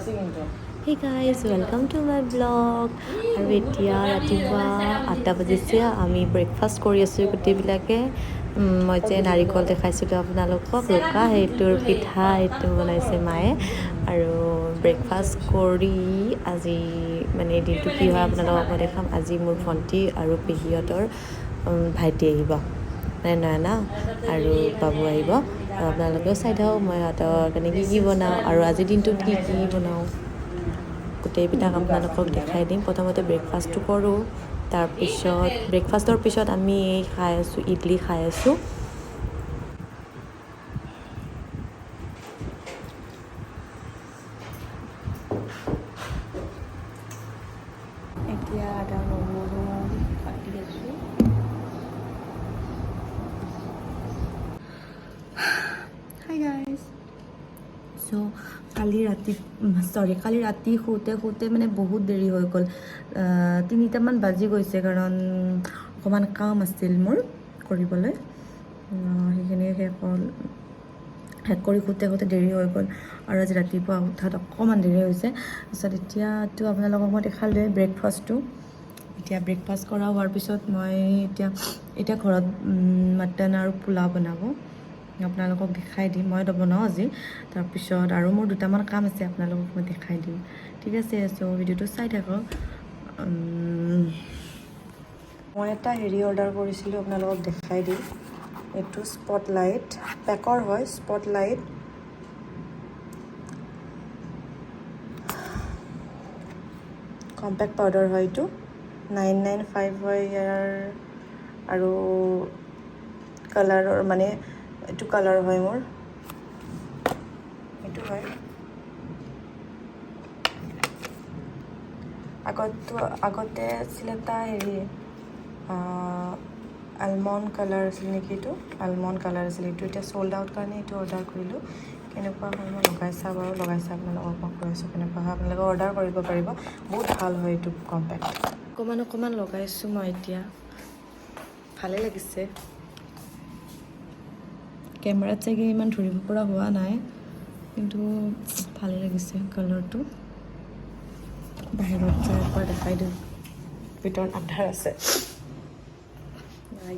Hey guys, welcome to my vlog. আৰু এতিয়া ৰাতিপুৱা 8টা বাজিছে আমি ব্ৰেকফাষ্ট কৰি আছোঁ গোটেইবিলাকে মই যে নাৰিকল দেখাইছিলোঁ আপোনালোকক ৰুকা সেইটোৰ পিঠা এইটো বনাইছে মায়ে আৰু ব্ৰেকফাষ্ট কৰি আজি মানে দিনটো কি হয় আপোনালোকক মই দেখাম আজি মোৰ ভণ্টি আৰু পেহীহঁতৰ ভাইটি আহিব মানে নয়না আৰু বাবু আহিব আপোনালোকেও চাই থাকক মই সিহঁতৰ কাৰণে কি বনাওঁ আৰু আজিৰ দিনটোত কি বনাওঁ গোটেইবিলাক আপোনালোকক দেখাই দিম প্ৰথমতে ব্ৰেকফাষ্টটো কৰোঁ তাৰপিছত ব্ৰেকফাষ্টৰ পিছত আমি খাই আছোঁ ইডলি খাই আছোঁ এতিয়া আদা নহৰু কাটি আছোঁ হাই গাইজ চ' কালি ৰাতি শুতে মানে বহুত দেৰি হৈ গ'ল 3টামান বাজি গৈছে কাৰণ অকণমান কাম আছিল মোৰ কৰিবলৈ সেইখিনি শেষ কৰি শুতে দেৰি হৈ গ'ল আৰু আজি ৰাতিপুৱা উঠাত অকণমান দেৰি হৈছে তাৰপিছত এতিয়াতো আপোনালোকক মই দেখালোৱে ব্ৰেকফাষ্টটো এতিয়া ব্ৰেকফাষ্ট কৰা হোৱাৰ পিছত মই এতিয়া ঘৰত মটন আৰু পোলাও বনাব আপোনালোকক দেখাই দিম মই বনাওঁ আজি তাৰপিছত আৰু মোৰ দুটামান কাম আছে আপোনালোকক মই দেখাই দিম ঠিক আছে চ' ভিডিঅ'টো চাই থাকক মই এটা অৰ্ডাৰ কৰিছিলোঁ আপোনালোকক দেখাই দিম এইটো স্পটলাইট পেকৰ হয় স্পটলাইট কম্পেক্ট পাউডাৰ হয় এইটো 995 হয় ইয়াৰ আৰু কালাৰৰ মানে এইটো কালাৰ হয় মোৰ এইটো হয় আগতে আছিল এটা আলমণ্ড কালাৰ আছিল নেকি এইটো আলমণ্ড কালাৰ আছিল এইটো এতিয়া চ'ল্ড আউট কাৰণে এইটো অৰ্ডাৰ কৰিলোঁ কেনেকুৱা হয় মই লগাইছা আপোনালোকক মই কৈ আছোঁ কেনেকুৱা হয় আপোনালোকে অৰ্ডাৰ কৰিব পাৰিব বহুত ভাল হয় এইটো কম্পেক্ট অকণমান লগাইছোঁ মই এতিয়া ভালে লাগিছে কেমেৰাত চাগে ইমান ধৰিব পৰা হোৱা নাই কিন্তু ভালে লাগিছে কালাৰটো বাহিৰত যাই একবাৰ দেখাই দিওঁ ভিতৰত আন্ধাৰ আছে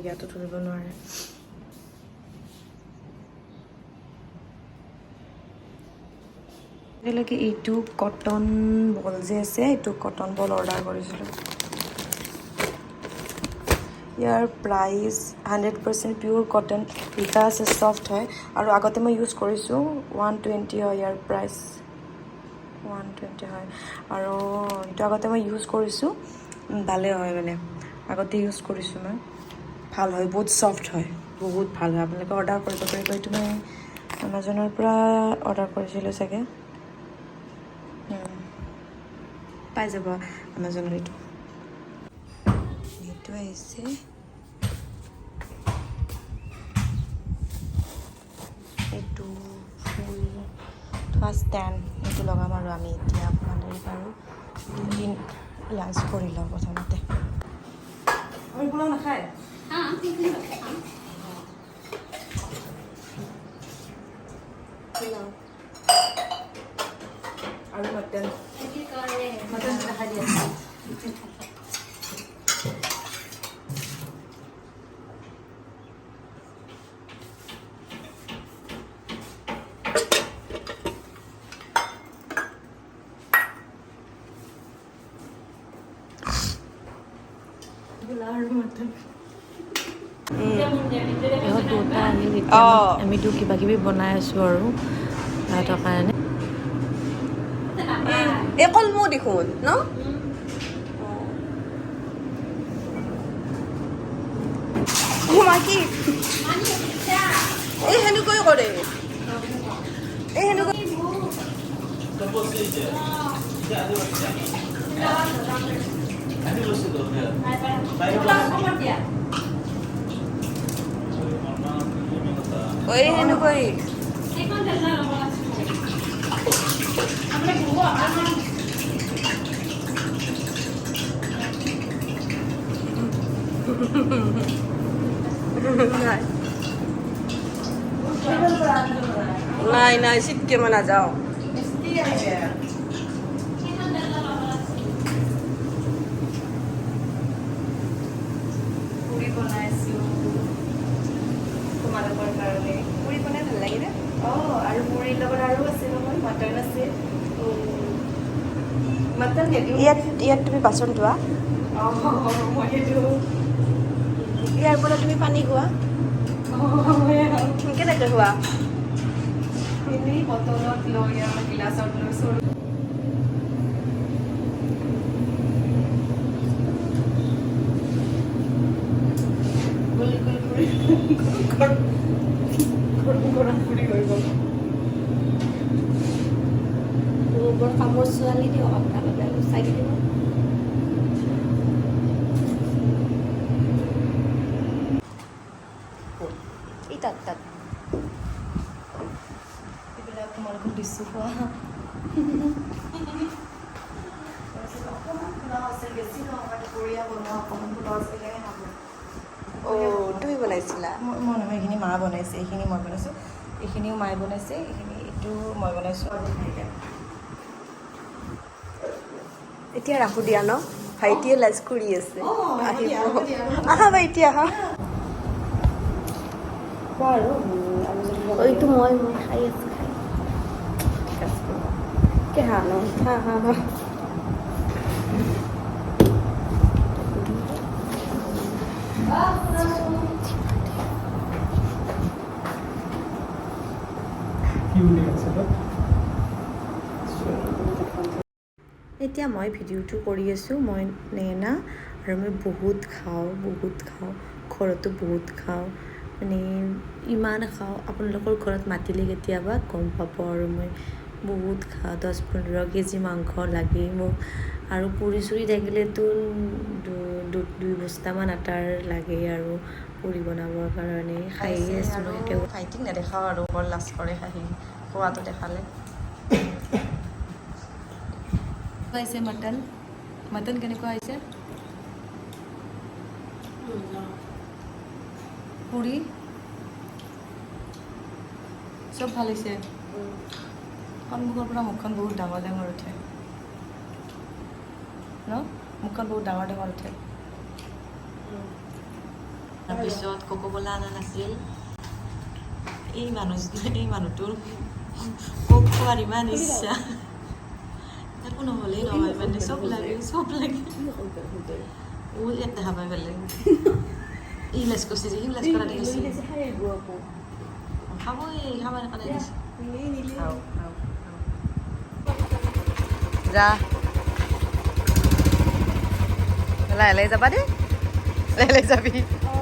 ইয়াতো ধৰিব নোৱাৰে এতিয়ালৈকে এইটো কটন বল যে আছে এইটো কটন বল অৰ্ডাৰ কৰিছিলোঁ ইয়াৰ প্ৰাইচ 100% পিয়'ৰ কটন লিখা আছে ছফ্ট হয় আৰু আগতে মই ইউজ কৰিছোঁ 120 হয় ইয়াৰ প্ৰাইচ 120 হয় আৰু এইটো আগতে মই ইউজ কৰিছোঁ ভালে হয় মানে আগতে ইউজ কৰিছোঁ মই ভাল হয় বহুত ছফ্ট হয় বহুত ভাল হয় আপোনালোকে অৰ্ডাৰ কৰিব পাৰিব এইটো মই এমাজনৰ পৰা অৰ্ডাৰ কৰিছিলোঁ চাগে পাই যাব এমাজনৰ এইটো আহিছে এইটো ফুল থোৱা ষ্টেণ্ড এইটো লগাম আৰু আমি এতিয়া আপোনালোকে বাৰু লাঞ্চ কৰি লওঁ প্ৰথমতে পোলাও নাখায় পোলাও আৰু মটন দেখাই দিয়া আমিতো কিবা কিবি বনাই আছোঁ আৰু সিহঁতৰ কাৰণে এই কলমৌ দেখোন ন কি এই সেনেকৈ কৰে এই সেনেকৈ ওই সেনেকৈ নাই নাই শীতকে মানা যাও ইয়াত তুমি বাচন ধোৱা ইয়াৰ পৰা তুমি পানী খোৱা কেনেকৈ খোৱা বটলত লৈ গিলাচত লৈ চৰু গৰম কৰি হৈ গ'ল বৰ কামৰ ছোৱালী দিয়ক আপোনালোকে চাই থাকিব এই তাত এইবিলাক তোমালোকক দিছোঁ খোৱা তুমি বনাইছিলা মই নহয় এইখিনি মা বনাইছে এইখিনি মই বনাইছোঁ এইখিনিও মায়ে বনাইছে এইখিনি এইটো মই বনাইছোঁ এতিয়া ৰাখোঁ দিয়া ন ভাইটিয়ে লাজ কৰি আছে আহা ভাইটি আহা কোৱা আৰু এইটো মই খাই আছোঁ কে হা ন হা এতিয়া মই ভিডিঅ'টো কৰি আছোঁ মই নেনা আৰু মই বহুত খাওঁ ঘৰতো বহুত খাওঁ মানে ইমান খাওঁ আপোনালোকৰ ঘৰত মাতিলে কেতিয়াবা গম পাব আৰু মই বহুত খাওঁ 10-15 কেজি মাংস লাগে মোক আৰু পুৰি চুৰি থাকিলেতো 2 বস্তামান আটাৰ লাগে আৰু পুৰি বনাবৰ কাৰণে খায়ে আছোঁ মই এতিয়া ভাইটিক নেদেখাওঁ আৰু বৰ লাজ কৰে হাঁহি খোৱাটো দেখালে হৈছে মটন কেনেকুৱা হৈছে পুৰি চব ভাল হৈছে সন্মুখৰ পৰা মুখখন বহুত ডাঙৰ উঠে ন মুখখন বহুত ডাঙৰ উঠে তাৰপিছত কোকোকলা অনা নাছিল এই মানুহটোৰ কোক খোৱাৰ ইমান ইচ্ছা একো নহ'লেই নহয় মানে চব লাগে ইয়াত দেখা পাই বেলেগ ই লাজ কৰিছে যে সি লাজ কৰা দেখিছে খাবই খাবৰ কাৰণে দিছে যা লাহে যাবা দেই লাহে যাবি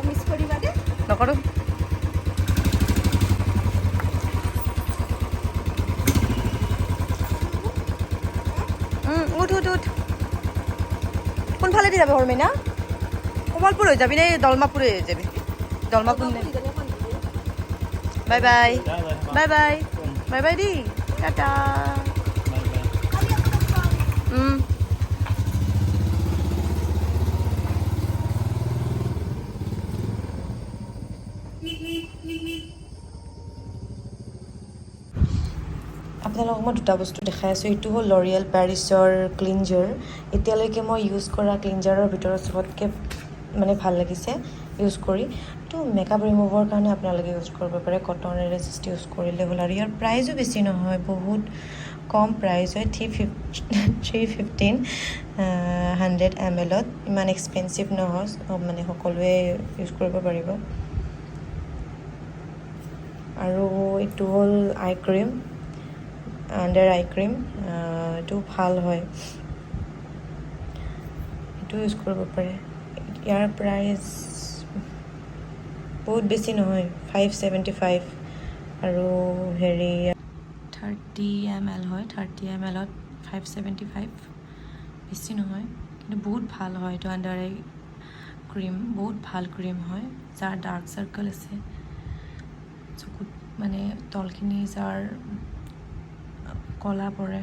মিছ কৰিবা দে নকৰোঁ উঠ কোনফালেদি যাবি হৰমেনা কমলপুৰ হৈ যাবি নে দলমাপুৰ হৈ যাবি দলমাপুৰ নে বাই বাই দেই টাটা আপোনালোকক মই দুটা বস্তু দেখাই আছোঁ এইটো হ'ল লৰিয়েল পেৰিছৰ ক্লিনজাৰ এতিয়ালৈকে মই ইউজ কৰা ক্লিনজাৰৰ ভিতৰত চবতকৈ মানে ভাল লাগিছে ইউজ কৰি এইটো মেকআপ ৰিমুভৰ কাৰণে আপোনালোকে ইউজ কৰিব পাৰে কটনেৰে জাষ্ট ইউজ কৰিলে হ'ল আৰু ইয়াৰ প্ৰাইজো বেছি নহয় বহুত কম প্ৰাইজ হয় 315 100 ml ইমান এক্সপেঞ্চিভ নহয় মানে সকলোৱে ইউজ কৰিব পাৰিব আৰু এইটো হ'ল আই ক্ৰীম আণ্ডাৰ আই ক্ৰীম এইটো ভাল হয় এইটো ইউজ কৰিব পাৰে ইয়াৰ প্ৰাইচ বহুত বেছি নহয় 575 আৰু হেৰি 30 ml হয় 30 ml 575 বেছি নহয় কিন্তু বহুত ভাল হয় এইটো আণ্ডাৰ আই ক্ৰীম বহুত ভাল ক্ৰীম হয় যাৰ ডাৰ্ক চাৰ্কল আছে চকুত মানে তলখিনি যাৰ কলা পৰে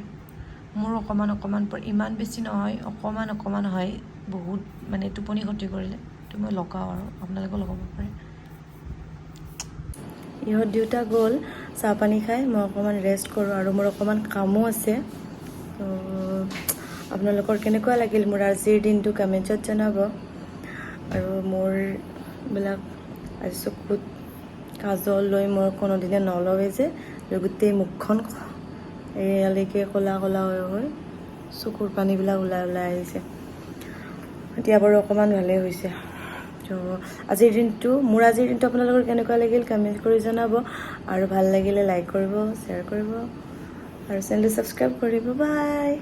মোৰ অকণমান পৰে ইমান বেছি নহয় অকণমান হয় বহুত মানে টোপনি ক্ষতি কৰিলে এইটো মই লগাওঁ আৰু আপোনালোকেও লগাব পাৰে ইহঁত দুটা গ'ল চাহ পানী খাই মই অকণমান ৰেষ্ট কৰোঁ আৰু মোৰ অকণমান কামো আছে তো আপোনালোকৰ কেনেকুৱা লাগিল মোৰ আজিৰ দিনটো কমেণ্টছত জনাব আৰু মোৰবিলাক আজি চকুত কাজল লৈ মই কোনোদিনে নলওঁৱে যে গোটেই মুখখন এয়ালৈকে ক'লা হয় চকুৰ পানীবিলাক ওলাই ওলাই আহিছে এতিয়া বাৰু অকণমান ভালেই হৈছে তো আজিৰ দিনটো আপোনালোকৰ কেনেকুৱা লাগিল কমেণ্ট কৰি জনাব আৰু ভাল লাগিলে লাইক কৰিব শ্বেয়াৰ কৰিব আৰু চেনেলটো ছাবস্ক্ৰাইব কৰিব বাই